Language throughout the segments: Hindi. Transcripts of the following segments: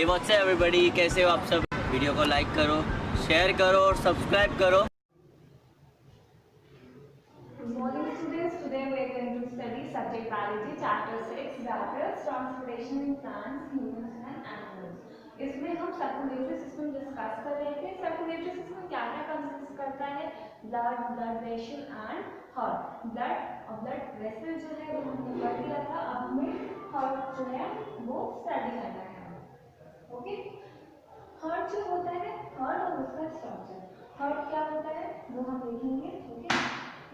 हे व्हाट्स अप एवरीबॉडी, कैसे हो आप सब। वीडियो को लाइक करो, शेयर करो और सब्सक्राइब करो। Good morning students. Today we are going to study subject biology chapter 6 diapers, transportation in plants, humans and animals. इसमें हम सर्कुलेटरी सिस्टम डिस्कस कर रहे थे। सर्कुलेटरी सिस्टम क्या क्या कंसिस्ट करता है? Blood, blood vessel and heart. Blood vessel जो है वो हमने पढ़ लिया था। अब हमें हार्ट जो है वो स्टडी करना है। ओके, हार्ट जो होता है, हार्ट और उसका स्ट्रक्चर। हार्ट क्या होता है वो हम देखेंगे। ओके,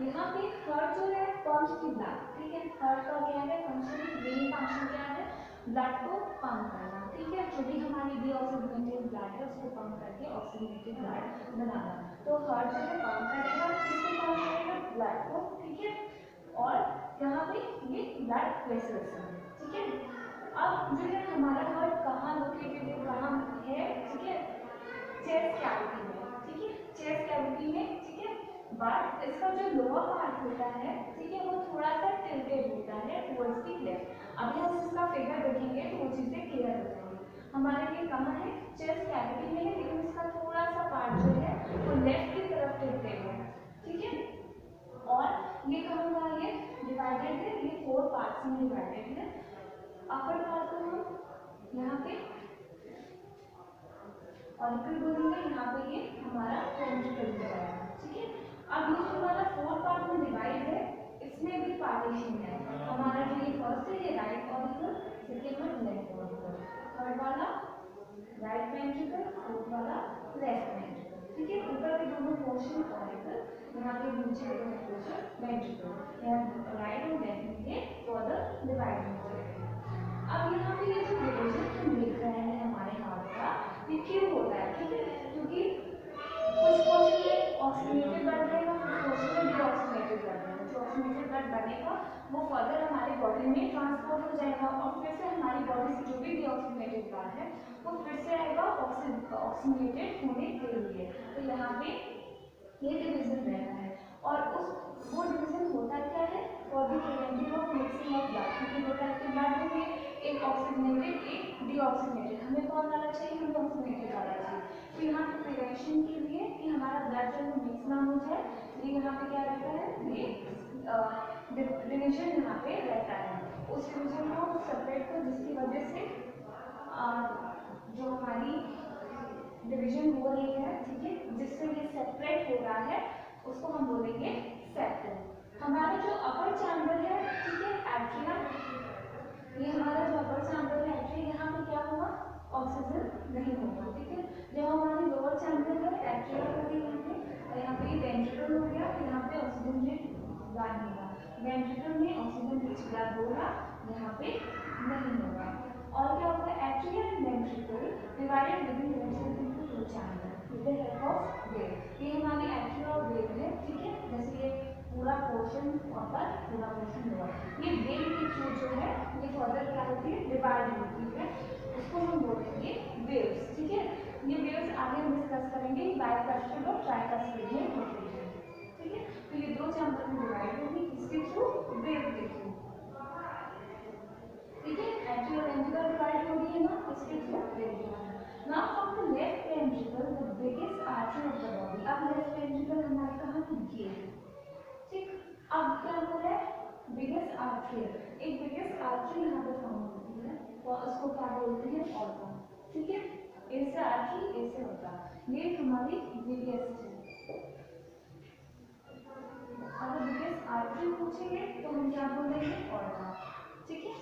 यहाँ पे हार्ट जो है पंप्स की ब्लड, ठीक है। हार्ट का क्या है फंक्शन, मेन फंक्शन क्या है? ब्लड को पंप करना, ठीक है। जो भी हमारी डीऑक्सीजनेटेड ब्लड है उसको पंप करके ऑक्सीजनेटेड ब्लड बनाना। तो हार्ट जो है पंप करेगा, किसको पंप करेगा? ब्लड को, ठीक है। और यहाँ पे ये ब्लड वेसल्स है, ठीक है। अब जो है हमारा हार्ट कहाँ लोकेटेड है, कहाँ है, ठीक है? चेस्ट कैविटी में, ठीक है। चेस्ट कैविटी में, ठीक है। बट इसका जो लोअर पार्ट होता है, ठीक है, वो थोड़ा सा टिल्टेड होता है टुवर्ड्स द लेफ्ट। अभी हम इसका फिगर देखेंगे तो वो चीजें क्लियर हो जाएंगी। हमारे लिए कहाँ है? चेस्ट कैविटी में है, लेकिन इसका थोड़ा सा पार्ट जो है वो लेफ्ट की तरफ टिल्टेड है, ठीक है। और ये कहाँ का ये डिवाइडेड है, ये 4 पार्ट्स में डिवाइडेड है। अपर पार्ट को हम यहाँ पे ऑरिकल बोलेंगे, यहाँ पे ये हमारा वेंट्रिकल हो जाएगा, ठीक है। अब ये जो हमारा 4 पार्ट में डिवाइड है, इसमें भी पार्टीशन है। हमारा जो ये फर्स्ट है ये right auricle, second one left auricle, third वाला राइट वेंट्रिकल, फोर्थ वाला लेफ्ट वेंट्रिकल, ठीक है। ऊपर के दोनों पोर्शन ऑरिकल, यहाँ पे नीचे के दोनों पोर्शन वेंट्रिकल। यहाँ राइट और लेफ्ट में ये फर्दर डिवाइड हो जाएगा। अब यहाँ पे ये जो डिवीजन हम देख रहे हैं हमारे हार्ट का, ये क्यों होता है, ठीक है। क्योंकि कुछ पोर्शन में ऑक्सीजनेटेड ब्लड रहेगा, कुछ पोर्शन में डीऑक्सीजनेटेड ब्लड रहेगा। जो ऑक्सीजनेटेड ब्लड बनेगा वो फर्दर हमारी बॉडी में ट्रांसपोर्ट हो जाएगा और फिर से हमारी बॉडी से जो भी डीऑक्सीजनेटेड ब्लड है वो फिर से आएगा ऑक्सीजनेटेड होने के लिए। तो यहाँ पे ये डिवीजन रहता है। और उस वो डिवीजन होता क्या है? For the preventing of mixing of blood, क्योंकि दो टाइप के ब्लड होंगे, एक ऑक्सीजनेटेड एक डीऑक्सीजनेटेड। हमें कौन वाला चाहिए? हमें ऑक्सीजनेटेड वाला चाहिए। तो यहाँ पे प्रिवेंशन के लिए कि हमारा ब्लड जो है मिक्स ना हो जाए, ये यहाँ पे क्या रहता है, ये डिवीजन यहाँ पे रहता है। उस डिवीजन को सेपरेट कर, जिसकी वजह से जो हमारी डिवीजन हो रही है, ठीक है, जिससे ये सेपरेट हो रहा है उसको हम बोलेंगे सेप्टम। हमारा जो अपर चैम्बर है, ठीक है, एट्रियम, ये हमारा जो अपर चैम्बर है एट्रियम, यहाँ पे क्या होगा? ऑक्सीजन नहीं होगा, ठीक है। जो हमारी लोअर चैम्बर है एट्रियम हो गई यहाँ पे, और यहाँ पे वेंट्रिकल हो गया, यहाँ पे ऑक्सीजन रिच ब्लड होगा। वेंट्रिकल में ऑक्सीजन रिच ब्लड होगा, यहाँ पे नहीं होगा। और क्या होता है? Atrium and ventricle divided within themselves into two chambers with the help of wave. ये हमारी एट्रियम और वेव है, ठीक है। जैसे ये पूरा पोर्शन अपर, पूरा पोर्शन लोअर, ये वेव के थ्रू जो है ये फर्दर क्या होती है? डिवाइड होती है। उसको हम बोलेंगे वेव्स, ठीक है। ये वेव्स आगे हम डिस्कस करेंगे बाइकस्पिड और ट्राइकस्पिड में होती है, ठीक है। तो ये दो चैम्बर में डिवाइड होगी, किसके थ्रू? वेव के थ्रू, ठीक है। एट्रियल वेंट्रिकल डिवाइड हो गई है ना, इसके through wave. Now from the left ventricle, the biggest artery of the body. अब लेफ्ट वेंट्रिकल हमारे कहाँ है? ये, ठीक। अब क्या हो रहा है? बिगेस्ट आर्टरी, एक बिगेस्ट आर्टरी यहाँ पे फॉर्म होती है और उसको क्या बोलते हैं? ऑर्गन, ठीक है। ए से आर्टरी, ए से ऑर्गन, ये हमारी बिगेस्ट है। अगर बिगेस्ट आर्टरी पूछेंगे तो हम क्या बोलेंगे? ऑर्गन, ठीक है।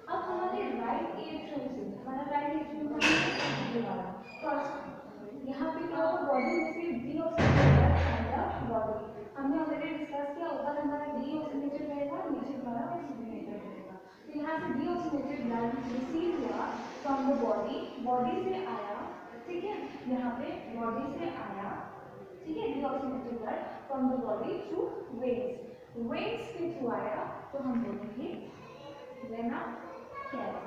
अब हमारे राइट एट्रियम से, हमारा राइट एट्रियम ये वाला फर्स्ट, यहाँ पे क्या होगा? बॉडी में से डीऑक्सीजनेटेड बॉडी हमने ऑलरेडी डिस्कस किया। ऊपर हमारा डीऑक्सीजनेटेड रहेगा, नीचे हमारा ऑक्सीजनेटेड रहेगा। तो यहाँ से डीऑक्सीजनेटेड ब्लड रिसीव हुआ फ्रॉम द बॉडी, बॉडी से आया, ठीक है। यहाँ पे बॉडी से आया, ठीक है, deoxygenated blood from the body through veins, veins के थ्रू आया तो हम बोलेंगे वेना कैवा,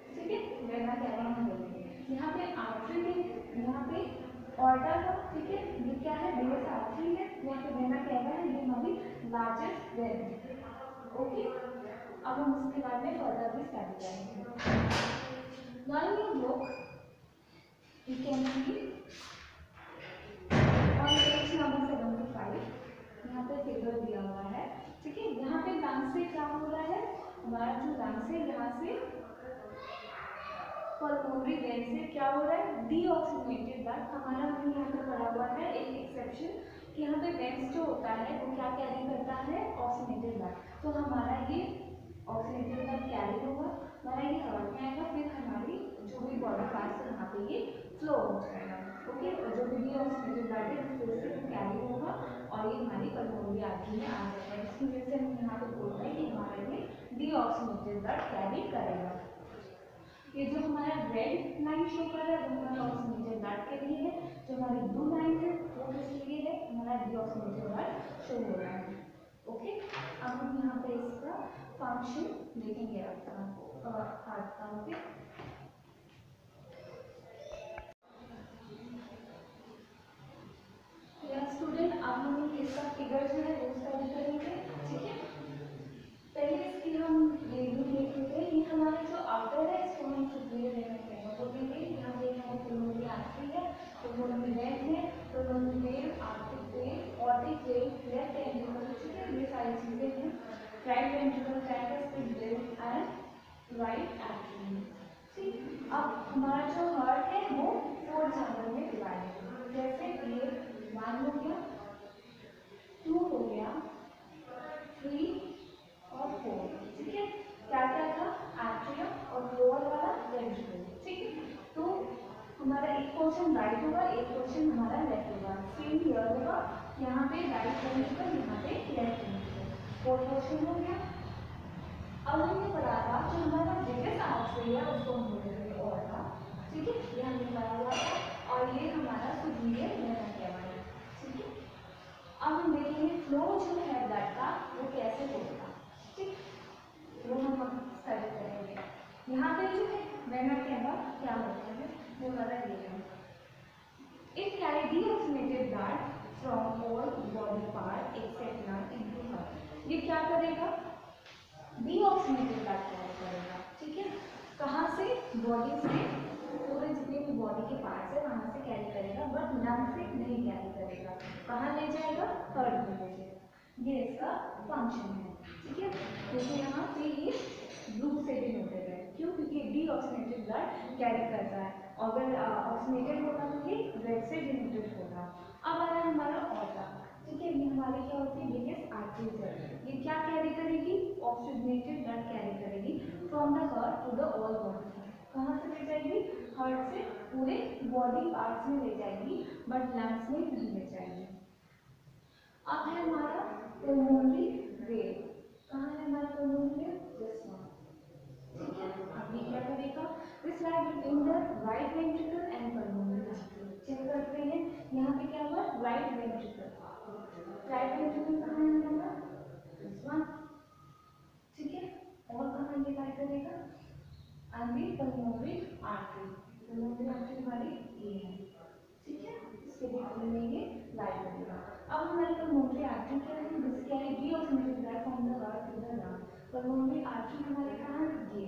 ठीक है। वेना कैवा हम बोलेंगे। यहाँ पे आर्टरी है, यहाँ पे ऑर्टर है, ठीक है। ये क्या है? बिगेस्ट आर्टरी है, यहाँ पे वेना कैवा है, ये हमारी लार्जेस्ट वेन है, अब हम उसके बाद में फर्दर भी स्टार्ट करेंगे। Now in your book you can see on page number 75 यहाँ पे फिगर दिया हुआ है, ठीक है। यहाँ पे लंग से क्या हो रहा है, हमारा जो लंग से यहाँ से पल्मोनरी वेन से क्या हो रहा है, डीऑक्सीजनेटेड ब्लड। हमारा भी यहाँ पे पड़ा हुआ है एक एक्सेप्शन कि यहाँ पे वेन्स जो होता है वो क्या कैरी करता है, ऑक्सीजनेटेड ब्लड। तो हमारा ये ऑक्सीजनेटेड ब्लड कैरी होगा, हमारा ये हार्ट में आएगा, फिर हमारी जो भी बॉडी पार्ट्स है वहाँ पे ये फ्लो हो जाएगा, ओके। और जो भी डीऑक्सीजनेटेड ब्लड है फिर से वो कैरी होगा और ये हमारी पल्मोनरी आर्टरी में आ जाएगा। इसकी वजह से हम यहाँ पे बोल रहे हैं कि हमारे में डीऑक्सीजनेटेड ब्लड कैरी करेगा। ये जो हमारा रेड लाइन शो कर रहा है वो हमारा ऑक्सीजनेटेड ब्लड के लिए है, जो हमारी ब्लू लाइन है वो किस लिए है, हमारा डीऑक्सीजनेटेड ब्लड शो हो रहा है, ओके। अब हम यहाँ पे इसका फंक्शन देखेंगे आपका हार्ट का, ओके। स्टूडेंट अब हम इसका फिगर जो है वो स्टडी करेंगे, ठीक है। पहले इसकी हम ये भी देख लेते हैं, ये हमारा जो आउटर है इसको हम सुपीरियर वेन कहते हैं, तो देखिए यहाँ पे हमारी पल्मोनरी आर्टरी है, पल्मोनरी वेन है, pulmonary vein, artery vein, aortic vein, left ventricle, ठीक है, ये सारी चीजें हैं। Right ventricle, tricuspid vein and right artery, ठीक। अब हमारा जो हार्ट है वो 4 चैम्बर में डिवाइड है, जैसे ये 1 हो गया, 2 हो गया, 3 और 4, ठीक है। क्या क्या था, एट्रियम और लोअर वाला वेंट्रिकल, ठीक है। तो हमारा एक पोर्शन राइट होगा, एक पोर्शन हमारा लेफ्ट होगा, सेम हियर होगा, यहाँ पे राइट वेंट्रिकल, यहाँ पे लेफ्ट वेंट्रिकल, 4 पोर्शन हो गया। अब हमने पढ़ा था जो हमारा बिगेस्ट आर्टरी है उसको हम बोलेंगे ऑर्टा, ठीक है, ये हमने पढ़ा हुआ था, और ये हमारा सुपीरियर वेन है, ठीक है। अब हम देखेंगे फ्लो जो है ब्लड का वो कैसे होगा, ठीक, वो हम स्टडी करेंगे। यहाँ पे जो है वेना कैवा क्या होता है वो हमारा ये है, it carry deoxygenated blood from all body part except lung into heart. ये क्या करेगा, डीऑक्सीजनेटेड ब्लड कैरी करेगा, ठीक है। कहाँ से, बॉडी से, पूरे जितने भी बॉडी के पार्ट्स है वहाँ से कैरी करेगा, बट लंग से नहीं कैरी करेगा। कहाँ ले जाएगा, हार्ट में ले जाएगा, ये इसका फंक्शन है, ठीक है। जैसे यहाँ पे ये ब्लू से डिनोटेड है, क्यों, क्योंकि डीऑक्सीजनेटेड ब्लड कैरी करता है, अगर ऑक्सीजनेटेड होता तो ये रेड से डिनोटेड होता। अब आ रहा है हमारा ऑर्टा, ठीक है, ये हमारी क्या होती है, बिगेस्ट आर्टरीज है, ये क्या कैरी करेगी, ऑक्सीजनेटेड ब्लड कैरी करेगी from the heart to the all body. कहाँ से ले जाएगी, हार्ट से पूरे बॉडी पार्ट्स में ले जाएगी, बट लंग्स में नहीं ले जाएगी। अब है हमारा पल्मोनरी वेन, कहाँ है हमारा पल्मोनरी वेन, दिस वन, ठीक है। अब ये क्या करेगा, this lies between the right ventricle and pulmonary artery. Check करते हैं, यहाँ पे क्या हुआ, राइट वेंट्रिकल, राइट वेंट्रिकल कहाँ है हमारा, दिस वन, ठीक है। और कहाँ ये लाई करेगा, आगे पल्मोनरी आर्टरी, पल्मोनरी आर्टरी हमारी ये है, ठीक है, इसके बीच में ये लाई करेगा। अब हमारी पल्मोनरी आर्टरी क्या है, this carry deoxygenated blood from the heart to the lung. Pulmonary artery हमारे कहाँ, ये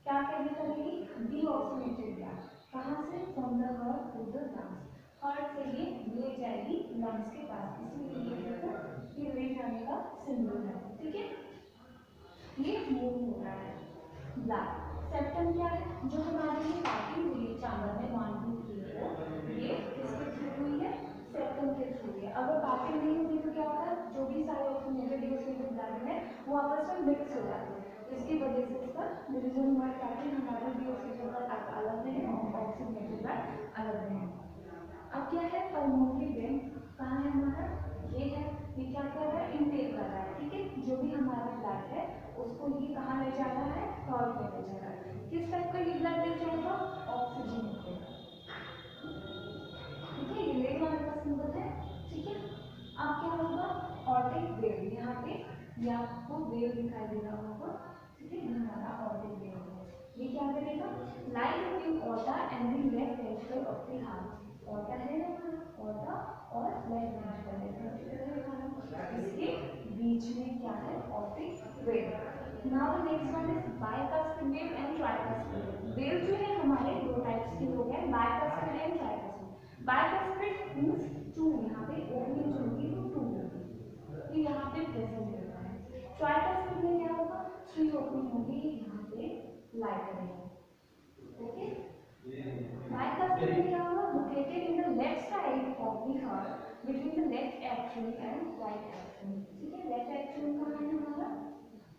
क्या कैरी करेगी, डीऑक्सीजनेटेड ब्लड, कहाँ से, from the heart to the lungs, heart से ये ले जाएगी लंग्स के पास, इसलिए ये देखो ये ले जाने का सिंबल है, ठीक है। ये मूव हो रहा है ब्लड। सेप्टम क्या है, जो हमारे ये पार्किंग हुई है चैम्बर में 1 2 3 4, ये किसके थ्रू हुई है, सेप्टम के थ्रू हुई है। अगर पार्किंग नहीं होती तो क्या होता है, जो भी सारे ऑक्सीजनेटेड डीऑक्सीजनेटेड ब्लड है वो आपस में मिक्स हो जाते हैं, इसकी वजह से इसका डिवीजन हुआ है, ताकि हमारा डीऑक्सीजनेटेड ब्लड अलग है और ऑक्सीजनेटेड ब्लड अलग है। अब क्या है, पल्मोनरी वेन कहाँ है हमारा, ये है, ये क्या कर रहा है, इनटेक कर रहा है, ठीक है। जो भी हमारा ब्लड है उसको ये कहाँ ले जा रहा है, हार्ट में ले जा रहा है। किस टाइप का ये ब्लड ले जाएगा, ऑक्सीजन, ठीक है, ये ले वाले का सिंबल है, ठीक है। अब क्या होगा, ऑर्टिक वेव, यहाँ पे ये आपको वेव दिखाई दे रहा होगा, ठीक है, ये हमारा ऑर्टिक वेव है। ये क्या करेगा, like between aorta and the left ventricle of the heart, aorta है ऑर्टा और लेफ्ट वेंट्रिकल है, इसके बीच में क्या है, aortic valve, now the next one is bicuspid valve and tricuspid valve. जो है हमारे दो टाइप्स के हो गए, bicuspid and tricuspid. Bicuspid means two, यहाँ पे ओपनिंग जो होगी वो टू होगी, तो यहाँ पे प्रेजेंट होता है। ट्राइकास्पिड में क्या होगा, थ्री ओपनिंग होगी, यहाँ पे लाई करेगा। ओके, बाइकास्पिड में क्या होगा, located in the left side of the heart between the left atrium and right atrium. ठीक है, लेफ्ट एट्रियम कहाँ है हमारा,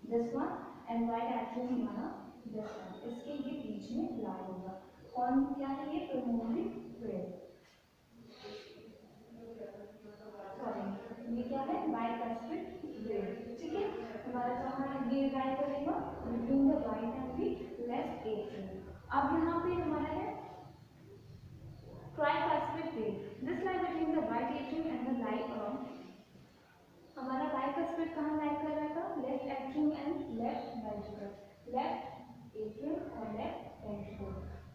this one, and right atrium हमारा दिस वन, इसके ये बीच में लाई होगा। कौन क्या है ये, पल्मोनरी वेव, सॉरी ये क्या है, बाइकास्पिड वेव। ठीक है, हमारा कहाँ है, ये लाई करेगा between the right and the left atrium. अब यहाँ पे हमारा है tricuspid wave. This lie between the right atrium and the right हमारा bicuspid कहाँ lie कर रहा था, left atrium and left ventricle, left atrium और लेफ्ट वेंट्रिकल।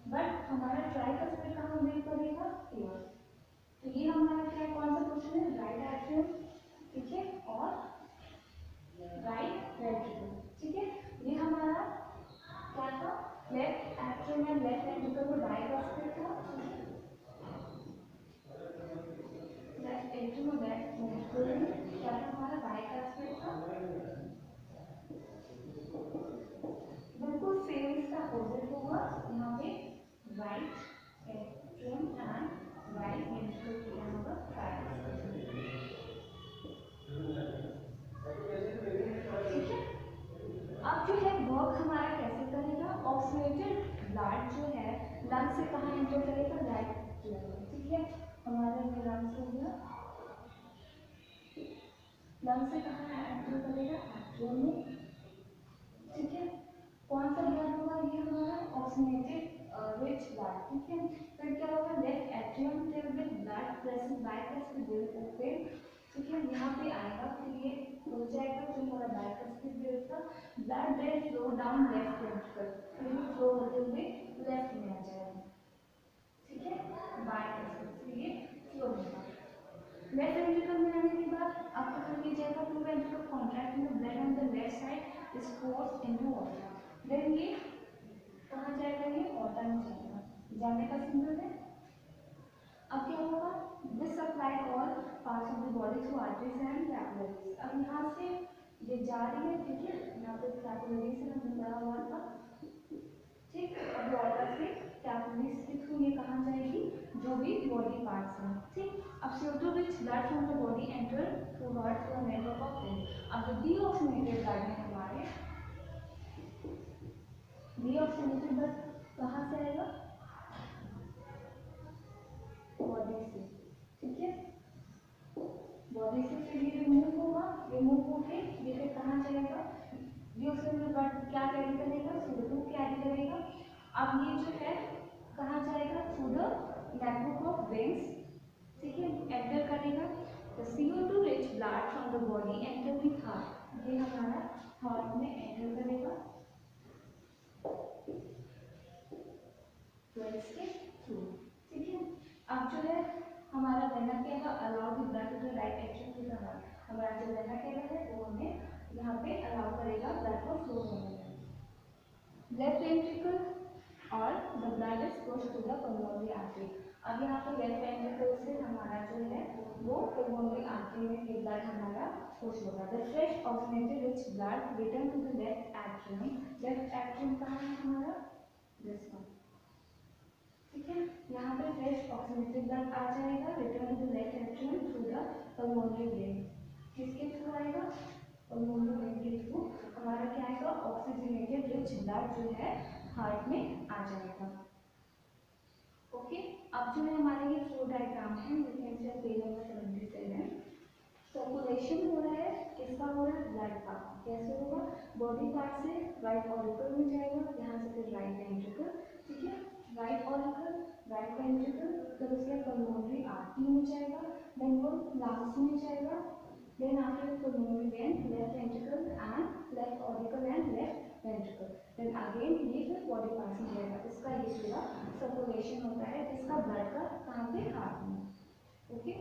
बट हमारा ट्राइकस्पिड कहाँ वेव करेगा, here। तो ये हमारा क्या, कौन सा क्वेश्चन है, राइट एट्रियम, ठीक है, और राइट वेंट्रिकल। ठीक है, ये हमारा क्या था, left atrium and left ventricle में बाइकस्पिड था, लेफ्ट एट्रियम और लेफ्ट वेंट्रिकल में क्या था, हमारा बाइकस्पिड था। बिल्कुल सेम इसका अपोजिट होगा, यहाँ पे right atrium and right ventricle किया होगा ट्राइकस्पिड। ठीक है, अब जो है वर्क हमारा कैसे करेगा, ऑक्सीजनेटेड ब्लड जो है लंग से कहाँ एंटर करेगा, राइट लेवल। ठीक है, हमारा ये लंग्स हो गया, लंग से कहाँ एंटर करेगा, एट्रियम में। ठीक है, कौन सा ब्लड होगा, ये हमारा ऑक्सीजनेटेड रिच ब्लड। ठीक है, फिर क्या होगा, लेफ्ट एट्रियम फिर with blood present bicuspid wave open. ठीक है, यहाँ पे आएगा, फिर ये हो जाएगा, जो हमारा बाइकस्पिड वेव था, blood then flow down left ventricle, फिर ये फ्लो होते हुए लेफ्ट में आ जाएगा। ठीक है, बाइकस्पिड से ये फ्लो होगा। लेफ्ट वेंट्रिकल में आने के बाद आपको कर दिया जाएगा, two ventricle contract in the blood on the left side is forced into water. Then ये कहाँ जाएगा, ये वाटर में जाएगा, जाने का सिंबल है। अब क्या होगा, this supply all parts of the body through arteries and capillaries. अब यहाँ से ये जा रही है, ठीक है, यहाँ पे कैपिलरीज से हमने पढ़ा हुआ था। ठीक, अब वाटर से कैपिलरीज के थ्रू ये कहाँ जाएगी, जो भी बॉडी पार्ट्स हैं। ठीक, अब CO2 rich blood from the body enter through heart through network of when. अब जो डीऑक्सीजनेटेड ब्लड है हमारे, डीऑक्सीजनेटेड ब्लड कहाँ से आएगा, बॉडी से। ठीक है, बॉडी से फिर ये रिमूव होगा, रिमूव होके ये फिर कहाँ जाएगा, डीऑक्सीजनेटेड ब्लड क्या कैरी करेगा, CO2 कैरी करेगा। अब ये जो है कहाँ जाएगा, through the network of veins. ठीक है, एंटर करेगा, तो CO2 rich blood from the body enter the heart, ये हमारा हार्ट में एंटर करेगा वेन्स के थ्रू। ठीक है, अब जो है हमारा वेना क्या है, allow the blood to the right atrium to the heart. हमारा जो वेना क्या है वो हमें यहाँ पे अलाउ करेगा ब्लड को फ्लो होने में। लेफ्ट वेंट्रिकल और the blood is pushed to the pulmonary artery. अब यहाँ पे लेफ्ट वेंट्रिकल से हमारा जो है वो पल्मोनरी आर्टरी में ये ब्लड हमारा पुश होगा। The fresh oxygenated rich blood return to the left atrium. Left atrium कहाँ है हमारा, दिस वन। ठीक है, यहाँ पे फ्रेश ऑक्सीजनेटेड ब्लड आ जाएगा, return to the left atrium through the pulmonary vein. किसके थ्रू आएगा, पल्मोनरी वेन के थ्रू हमारा क्या आएगा, ऑक्सीजनेटेड रिच ब्लड जो है हार्ट में आ जाएगा। ओके, अब जो है हमारे ये फ्लो डायग्राम है, पेज नंबर 77। सर्कुलेशन हो रहा है, किसका हो रहा है, ब्लड का। कैसे होगा, बॉडी पार्ट से राइट ऑरिकल में जाएगा, यहाँ से फिर राइट वेंट्रिकल। ठीक है, राइट ऑरिकल, राइट वेंट्रिकल, फिर उसके पल्मोनरी आर्टरी में जाएगा, देन वो लंग्स में जाएगा, then after pulmonary vein left ventricle and left auricle and left ventricle, then again ये फिर बॉडी पार्ट्स में जाएगा। इसका ये पूरा सर्कुलेशन होता है, इसका ब्लड का कहाँ पे, हार्ट में। ओके,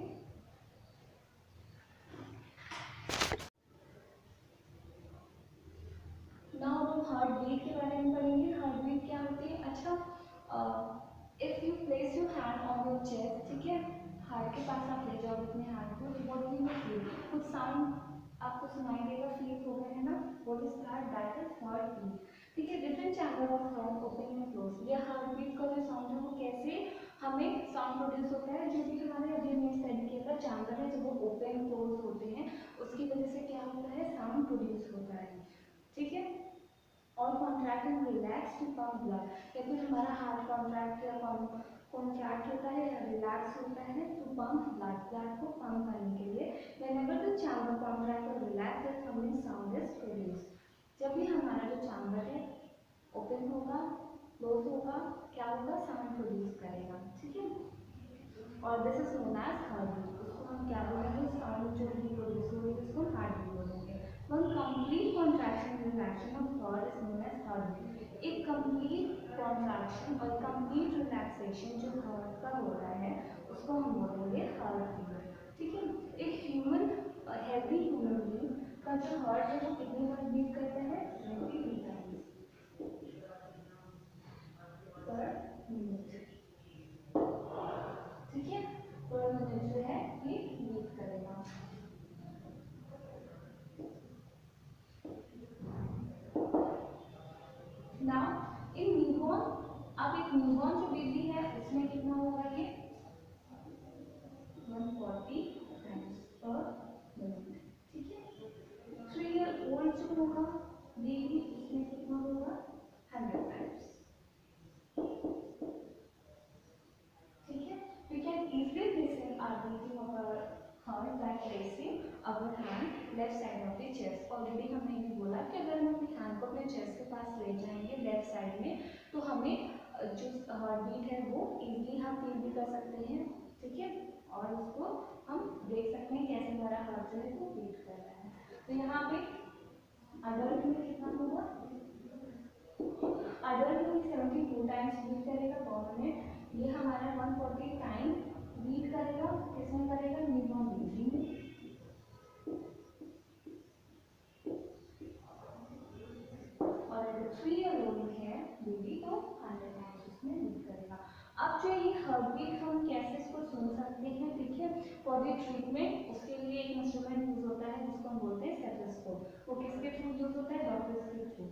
हार्ट बीट के बारे में पढ़ेंगे। हार्ट बीट क्या होती है? अच्छा, if you place your hand on your chest, ठीक है, हार्ट के पास आप ले जाओ अपने हाथ को, तो व्हाट विल यू फील? कुछ साउंड आपको सुनाई देगा, फील हो गया है ना? What is that is heart beat. ठीक है, different chamber of heart open and close. ये हार्ट बीट का जो साउंड है वो कैसे हमें साउंड प्रोड्यूस होता है, जो भी हमारे अभी हमने स्टडी किया था, चैम्बर है जब वो ओपन क्लोज होते हैं उसकी वजह से क्या होता है? साउंड प्रोड्यूस होता है। ठीक है, और contract and relax to pump blood, या फिर हमारा हार्ट कॉन्ट्रैक्ट या कॉन्ट्रैक्ट होता है या रिलैक्स होता है टू पंप ब्लड, ब्लड को पंप करने के लिए। व्हेनेवर द चैम्बर कॉन्ट्रैक्ट और relax the thumbing sound is produce. जब भी हमारा जो चैम्बर है ओपन होगा, क्लोज होगा, क्या होगा? साउंड प्रोड्यूस करेगा। ठीक है, और this is known as heart beat. उसको हम क्या बोलेंगे? साउंड जो भी प्रोड्यूस होगी उसको हार्ट बीट बोलेंगे। One complete contraction relaxation of heart is known as heart beat. एक कंप्लीट कॉन्ट्रैक्शन और कंप्लीट रिलैक्सेशन जो हार्ट का हो रहा है उसको हम बोलेंगे हार्ट बीट। ठीक है, एक ह्यूमन हेल्दी ह्यूमन बीइंग का जो हार्ट है वो कितनी बार बीट करता है? 20 टाइम्स पर मिनट। ठीक है, पर मिनट जो है ये बीट करेगा। नाउ इन न्यूबॉर्न, अब एक न्यूबॉर्न जो बेबी है उसमें कितना होगा? ये 140 टाइम्स पर मिनट। ठीक है, 3 ईयर ओल्ड जो होगा बेबी उसमें कितना होगा? 100 टाइम्स। ठीक है, we can easily listen our beating of our heart by placing our hand left side of the chest। Already हमने ये बोला कि अगर हम अपने हैंड को अपने चेस्ट के पास ले जाएंगे लेफ्ट साइड में, तो हमें जो हार्ट बीट है वो इजीली हम फील भी कर सकते हैं। ठीक है, और उसको हम देख सकते हैं कैसे हमारा हार्ट जो है वो बीट कर रहा है। तो यहाँ पे अडल्ट में कितना होगा? अडल्ट में 72 टाइम्स बीट करेगा पर मिनट। ये हमारा 140 टाइम बीट करेगा, किसमें करेगा? न्यूबॉर्न बेबी में। और अगर 3 ईयर ओल्ड है बेबी तो 100 टाइम्स उसमें बीट करेगा। अब जो ये हार्ट बीट हम कैसे इसको सुन सकते हैं? ठीक है, फॉर द ट्रीटमेंट उसके लिए एक इंस्ट्रूमेंट यूज होता है जिसको हम बोलते हैं स्टेथोस्कोप। वो किसके थ्रू यूज होता है? डॉक्टर्स के थ्रू।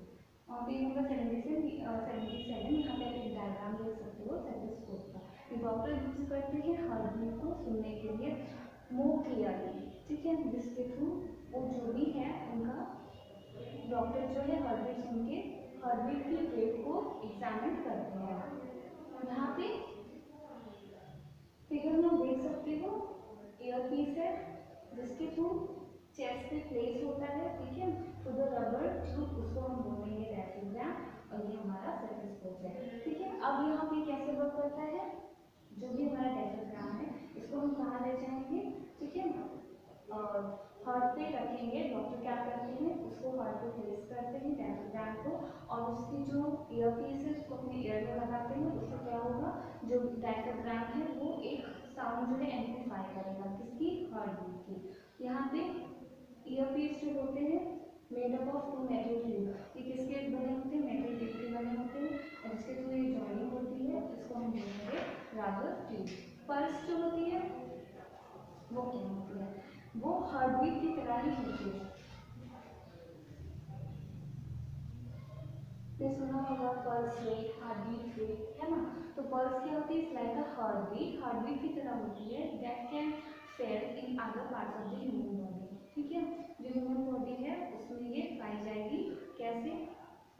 पेज नंबर 77 यहाँ पे आप एक डायग्राम देख सकते हो स्टेथोस्कोप का। ये डॉक्टर यूज करते हैं हार्ट बीट को सुनने के लिए मोर क्लियरली। ठीक है, जिसके थ्रू वो जो भी है उनका डॉक्टर जो है हार्ट बीट सुन के हार्ट बीट की रेट को एग्जामिन करते हैं। यहाँ पे फिगर में देख सकते हो ईयर पीस है जिसके थ्रू चेस्ट पे प्लेस होता है। ठीक है, तो द रबर ट्यूब उसको हम बोलेंगे डायफ्राम, और ये हमारा स्टेथोस्कोप है। ठीक है, अब यहाँ पे कैसे वर्क करता है? जो भी हमारा डायफ्राम है इसको हम कहाँ ले जाएंगे? ठीक है, और हार्ट पे रखेंगे। डॉक्टर क्या करते हैं? उसको हार्ट पे प्लेस करते हैं डायफ्राम को, और उसकी जो ईयर पीस है उसको अपने ईयर में लगाते हैं। उससे क्या होगा? जो डायफ्राम है वो एक साउंड जो है एम्पलीफाई करेगा किसकी? हार्ट बीट की। यहाँ पे ईयर पीस जो होते हैं made up of 2 metal tube, ये किसके बने होते हैं? मेटल ट्यूब के बने होते हैं, और इसके थ्रू ये जॉइनिंग होती है इसको हम बोलेंगे रबर ट्यूब। पल्स जो होती है वो क्या होती है? वो हार्ट बीट की तरह ही होती है। तो सुना होगा pulse rate, heart beat rate, है ना? तो पल्स क्या होती है? लाइक अ हार्ट बीट की तरह होती है that can fail in other parts of the human body. ठीक है, जो ह्यूमन बॉडी है उसमें ये पाई जाएगी। कैसे?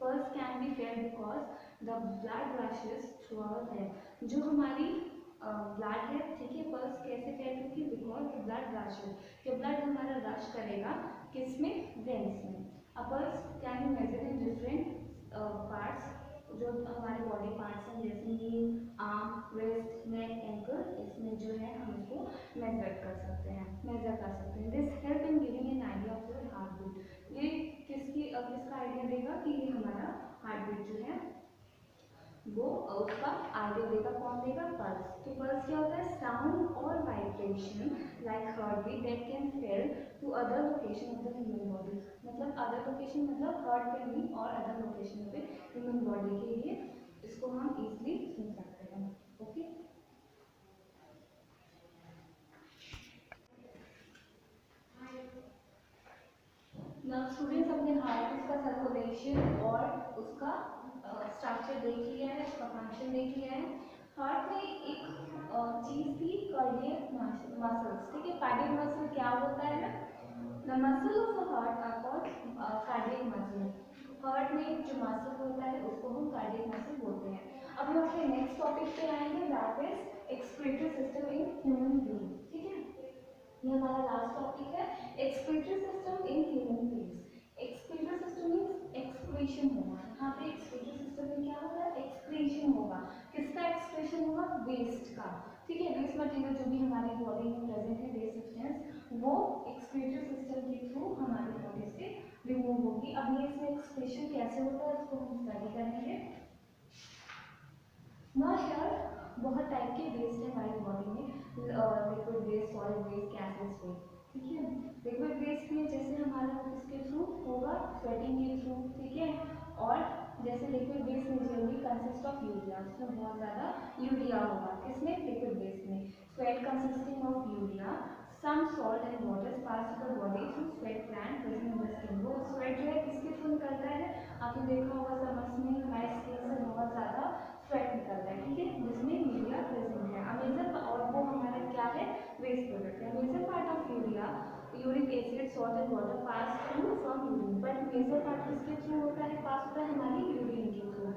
Pulse can be felt because the blood rushes through our head. जो हमारी ब्लड है, ठीक है, पल्स कैसे फेल होगी? बिकॉज द ब्लड रशेस, कि ब्लड हमारा रश करेगा किसमें? वेन्स में। A pulse can be measured in different parts, जो हमारे बॉडी पार्ट्स हैं जैसे knee, arm, wrist, neck, ankle, इसमें जो है हम इसको मेजर कर सकते हैं। This help in giving an idea of your heart beat. ये किसका आइडिया देगा कि ये हमारा हार्ट बीट जो है वो उसका आइडिया देगा। कौन देगा? पल्स। तो पल्स क्या होता है? साउंड और vibration like heart beat that can feel to other location of the human body. मतलब अदर लोकेशन मतलब हार्ट पे नहीं और अदर लोकेशन पे ह्यूमन बॉडी के लिए इसको हम इजीली सुन सकते हैं। ओके, नाउ स्टूडेंट्स अपने हार्ट का सर्कुलेशन और उसका स्ट्रक्चर देख लिया है, उसका फंक्शन देख लिया है। हार्ट में एक चीज थी, कार्डियक मसल्स। ठीक है, कार्डियक मसल क्या होता है? The muscle of the heart are called cardiac muscle. Heart में जो मसल होता है उसको हम कार्डियक मसल बोलते हैं। अब हम अपने नेक्स्ट टॉपिक पे आएंगे, that is excretory system in human being. ठीक है, ये हमारा लास्ट टॉपिक है, excretory system in human beings. Excretory system means excretion होगा। यहाँ पे एक्सक्रीटरी सिस्टम में क्या होगा? एक्सक्रीशन होगा। किसका एक्सक्रीशन होगा? वेस्ट का। ठीक है, वेस्ट मटेरियल जो भी हमारी बॉडी में प्रेजेंट है, वेस्ट सब्सटेंस, वो एक्सक्रीटरी सिस्टम के थ्रू हमारी बॉडी से रिमूव होगी। अब ये इसमें एक्सक्रीशन कैसे होता है उसको हम स्टडी करेंगे। ना यार, बहुत टाइप के वेस्ट है हमारी बॉडी में, liquid waste, solid waste, gases waste. ठीक है, लिक्विड वेस्ट में जैसे हमारा किसके थ्रू होगा? स्वेटिंग के थ्रू। ठीक है, और जैसे liquid waste majorly consist of urea, उसमें बहुत ज़्यादा यूरिया होगा। किसमें? लिक्विड वेस्ट में। Sweat consisting of urea, some salt and water pass to the body through sweat gland present in the skin. वो स्वेट जो है किसके थ्रू निकलता है? आपने देखा होगा समर्स में हमारे स्किन से बहुत ज़्यादा स्वेट निकलता है। ठीक है, जिसमें यूरिया प्रेजेंट है। अमेजर, और वो हमारा क्या है? वेस्ट प्रोडक्ट है। Major part of urea, uric acid, salt and water pass through from urine, but major part किसके थ्रू होता है? पास होता है हमारी यूरिन के थ्रू।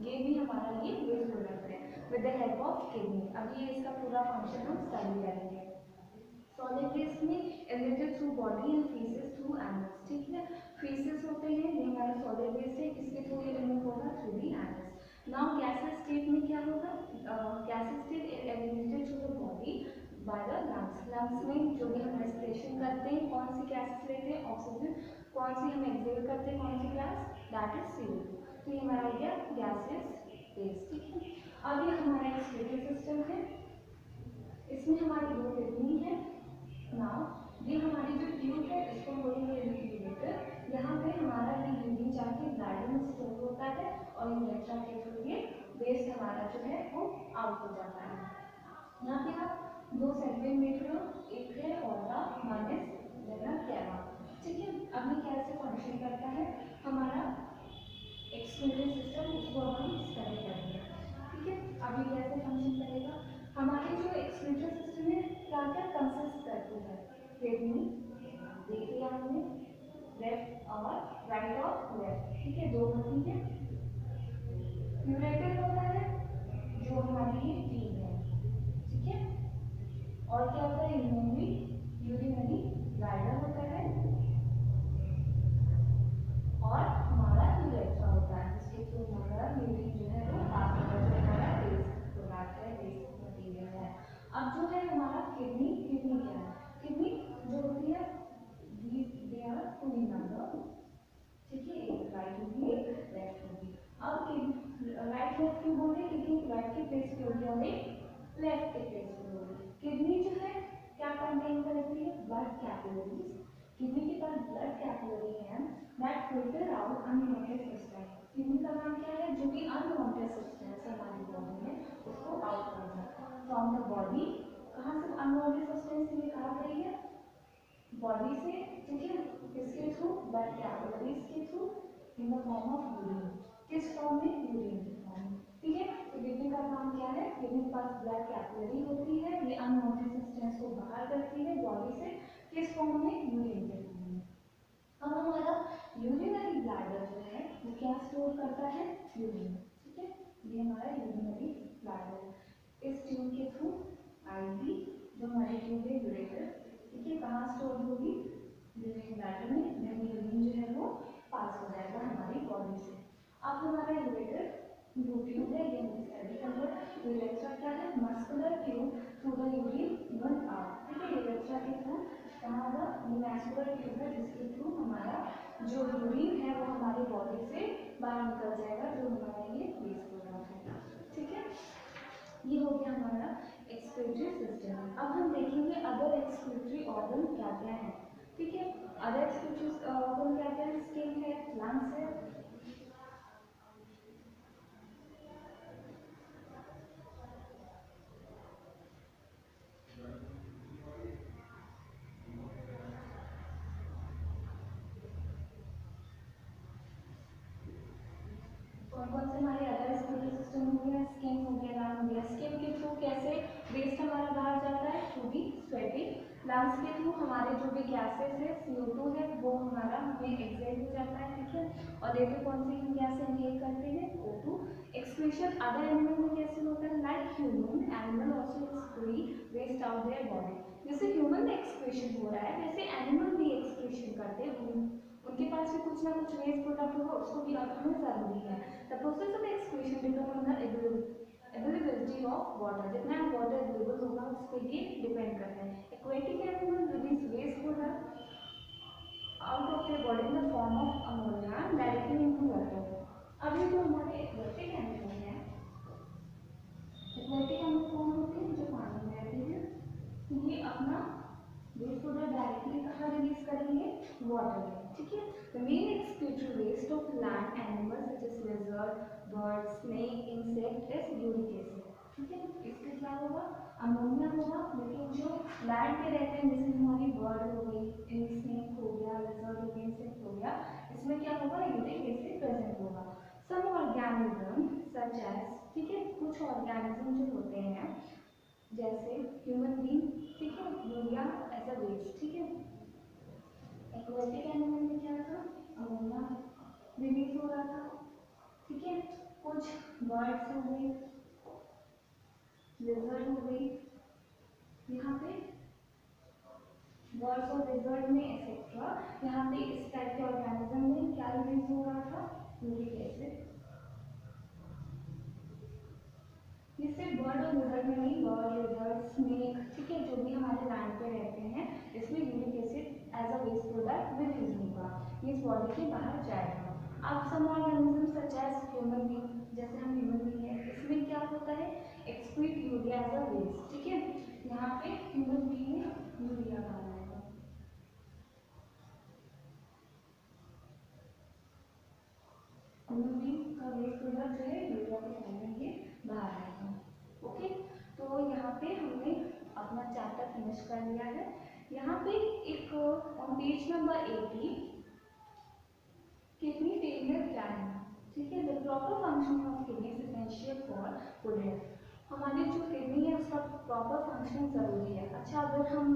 ये भी हमारा ये वेस्ट प्रोडक्ट है with the help of kidney. अब ये इसका पूरा फंक्शन हम स्टडी करेंगे। सॉलिड वेस्ट में eliminated through body and faeces through animals. ठीक है, फीसेस होते हैं, ये हमारा सॉलिड वेस्ट है, किसके थ्रू ये रिमूव होगा? Through the animals. Now gases state में क्या होगा? Gases state eliminated through the body by the lungs. Lungs में जो भी हम रेस्पिरेशन करते हैं, कौन सी गैसेस लेते हैं? ऑक्सीजन। कौन सी हम एक्सहेल करते हैं? कौन सी गैस? That is CO2। तो ये हमारा हो गया गैसेस वेस्ट। ठीक है, अब ये हमारा एक्सक्रीटरी सिस्टम है, इसमें हमारी दो किडनी है। नाउ ये हमारी जो ट्यूब है इसको बोलेंगे यूरेटर। यहाँ पे हमारा ये यूरिन जाके ब्लैडर में स्टोर होता है और यूरेटर के थ्रू ये वेस्ट हमारा जो है वो आउट हो जाता है। यहाँ पे आप दो सेगमेंट देख रहे हो, एक है ऑर्डा, वन इज वेना कैवा। ठीक है, अब ये कैसे फंक्शन करता है हमारा एक्सक्रीटरी सिस्टम, उसको हम स्टडी करेंगे। ठीक है, अब ये कैसे फंक्शन करेगा? हमारी जो एक्सक्रीटरी सिस्टम है क्या क्या कंसिस्ट करती है? किडनी देख लिया हमने, लेफ्ट और राइट और लेफ्ट। ठीक है, दो होती है। यूरेटर होता है जो हमारी ये ट्यूब है। ठीक है, और क्या होता है? यूरिनरी ब्लैडर होता है और हमारा यूरेथ्रा होता है, जिसके थ्रू हमारा यूरिन जो है वो पास होता है, जो हमारा वेस्ट प्रोडक्ट है, वेस्ट मटेरियल है। अब जो है हमारा किडनी, किडनी क्या है? किडनी जो होती है they are two in number. ठीक है, एक राइट होगी एक लेफ्ट होगी। अब राइट लेफ्ट क्यों बोल रहे हैं? क्योंकि राइट की प्लेस पे होगी और एक लेफ्ट के प्लेस पे होगी। किडनी जो है क्या कंटेन करती है? Blood capillaries. किडनी के पास ब्लड कैपिलरी है that filter out unwanted substance. Kidney का काम क्या है? जो भी अनवांटेड सब्सटेंस है हमारी बॉडी में उसको आउट करना फ्रॉम द बॉडी। कहाँ से अनवांटेड सब्सटेंस निकाल रही है? बॉडी से। ठीक है, किसके थ्रू? ब्लड कैपिलरीज के through in the form of urine. किस फॉर्म में? यूरिन के फॉर्म में। ठीक है, तो किडनी का काम क्या है? किडनी के पास ब्लड कैपिलरी होती है, ये अनवांटेड सब्सटेंस को बाहर करती है बॉडी से, किस फॉर्म में? यूरिन के फॉर्म में। अब हमारा यूरिनरी ब्लैडर जो है वो क्या स्टोर करता है? यूरिन। ठीक है, ये हमारा यूरिनरी ब्लैडर। इस ट्यूब के थ्रू आएगी, जो हमारी ट्यूब है यूरेटर। ठीक है, कहाँ स्टोर होगी? यूरिन ब्लैडर में, यानी यूरिन जो है वो पास हो जाएगा हमारी बॉडी से। अब हमारा यूरेटर जो ट्यूब है ये हमने स्टडी कर लिया। यूरेथ्रा क्या है? Muscular tube through the urine move out. ठीक है, यूरेथ्रा के थ्रू कहाँ होगा? ये मस्कुलर ट्यूब है जिसके थ्रू हमारा जो यूरिन है वो हमारी बॉडी से बाहर निकल जाएगा, जो हमारा ये वेस्ट प्रोडक्ट है। लंग्स है, कौन कौन से हमारे अदर रेस्पिरेटरी सिस्टम हो गया, स्किन हो गया, लंग हो गया। स्किन के थ्रू कैसे वेस्ट हमारा बाहर जाता है, थ्रू दी स्वेटिंग। लंग्स के थ्रू हमारे जो भी गैसेस है, CO2 है, वो हमारा हमें एक्सहेल हो जाता है, ठीक है। और देखो कौन सी हम गैस इनहेल करते हैं, O2। एक्सक्रीशन अदर एनिमल में कैसे होता है, like human animal also excrete waste out their body. जैसे ह्यूमन में एक्सक्रीशन हो रहा है, वैसे एनिमल भी एक्सक्रीशन करते हैं, उनके पास भी कुछ ना कुछ वेस्ट प्रोडक्ट होगा, उसको भी रखना ज़रूरी है। The process of excretion depend on the availability of water, जितना वाटर अवेलेबल होगा उसके लिए डिपेंड करता है। Aquatic animal release waste product out of their body in the form of ammonia directly into water. अब ये जो हमारे एक्वेटिक एनिमल हैं, एक्वेटिक एनिमल कौन होते हैं, जो पानी में रहते हैं, ये अपना वेस्ट प्रोडक्ट डायरेक्टली कहाँ रिलीज करेंगे, वाटर में, ठीक है। The main excretory waste of land animals such as lizard, bird, snake, insect is uric acid, ठीक है। इसका क्या होगा, अमोनिया होगा। लेकिन जो लैंड पे रहते हैं, जैसे हमारी बर्ड हो गई, स्नेक हो गया, लिजर्ड हो गया, इंसेक्ट हो गया, इसमें क्या होगा, यूरिक एसिड प्रेजेंट होगा। सम ऑर्गेनिज्म सच एज, ठीक है, कुछ ऑर्गेनिज्म जो होते हैं जैसे ह्यूमन बीइंग, ठीक है, यूरिया एज अ वेस्ट, ठीक है। एक्वेटिक एनिमल में क्या था, अमोनिया रिलीज हो रहा था, ठीक है। कुछ बर्ड्स हो गई, लिजर्ड हो गई, यहाँ पे बर्ड्स और लिजर्ड में एक्सेट्रा, यहाँ पे इस टाइप के ऑर्गेनिज्म में क्या रिलीज हो रहा था, यूरिक एसिड। ये सिर्फ बर्ड और लिजर्ड में नहीं, बर्ड, लिजर्ड, स्नेक, ठीक है, जो भी हमारे लैंड पे रहते हैं, इसमें uric acid as a waste product release होगा, ये इस बॉडी के बाहर जाएगा। अब some organism such as human being, जैसे हम ह्यूमन बीइंग है, इसमें क्या होता है, excrete urea as a waste, ठीक है। यहाँ पे ह्यूमन बीइंग में यूरिया बाहर आएगा, ह्यूमन बीइंग का वेस्ट प्रोडक्ट जो है यूरिया के फॉर्म में ये बाहर आएगा। ओके, तो यहाँ पे हमने अपना चैप्टर फिनिश कर लिया है। यहाँ पे एक on page number 80 kidney failure क्या है, ठीक है। The proper function of kidney is essential for good health. हमारी जो किडनी है उसका प्रॉपर फंक्शन जरूरी है। अच्छा, अगर हम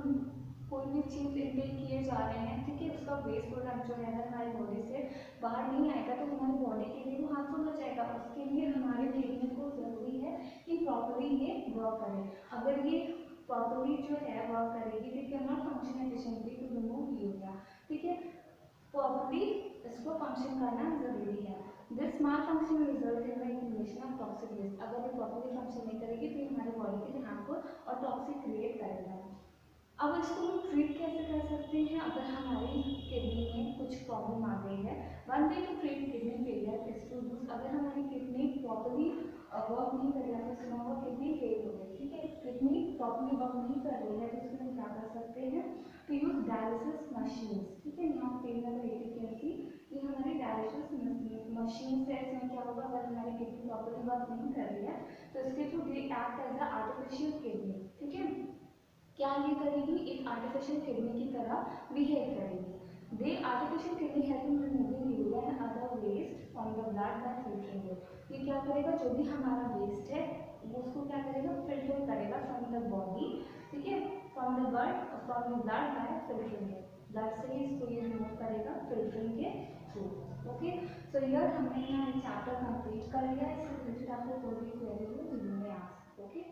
कोई भी चीज़ इनटेक किए जा रहे हैं, ठीक है, उसका वेस्ट प्रोडक्ट जो है अगर हमारी बॉडी से बाहर नहीं आएगा तो हमारी बॉडी के लिए वो हार्मफुल हो जाएगा। उसके लिए हमारे किडनी को जरूरी है कि प्रॉपरली ये वर्क करे। अगर ये प्रॉपरली जो है वर्क करेगी, ठीक है, not function efficiently to remove urea, ठीक है, प्रॉपरली इसको फंक्शन करना जरूरी है। This malfunction result in the accumulation of toxic waste. अगर ये प्रॉपरली फंक्शन नहीं करेगी तो ये हमारी बॉडी के लिए हार्मफुल और टॉक्सिक क्रिएट करेगा। अब इसको हम ट्रीट कैसे कर सकते हैं, अगर हमारी किडनी में कुछ प्रॉब्लम आ गई है। One way to treat kidney failure is to use, अगर हमारी किडनी प्रॉपरली वर्क नहीं कर रही है, आपने सुना होगा किडनी फेल हो गई, ठीक है, किडनी प्रॉपरली वर्क नहीं कर रही है, तो इसमें हम क्या कर सकते हैं, टू यूज डायलिसिस मशीन्स, ठीक है। यहाँ पेज नंबर 80 कैन सी, ये हमारी डायलिसिस मशीन है। इसमें क्या होगा, अगर हमारी किडनी प्रॉपरली वर्क नहीं कर रही है तो इसके through they act as a artificial kidney, ठीक है। क्या ये करेगी, एक आर्टिफिशियल किडनी की तरह बिहेव करेगी। They artificial kidney helping removing urea and other waste from the blood by filtering it. ये क्या करेगा, जो भी हमारा वेस्ट है वो उसको क्या करेगा, फिल्टर करेगा फ्रॉम द बॉडी, ठीक है, from the blood by filtering it. Blood से ही इसको ये रिमूव करेगा फिल्टरिंग के थ्रू। ओके, सो हियर हमने यहाँ चैप्टर कंप्लीट कर लिया। इससे रिलेटेड आपको कोई भी क्वेरी हो तो यू मे आस्क। ओके।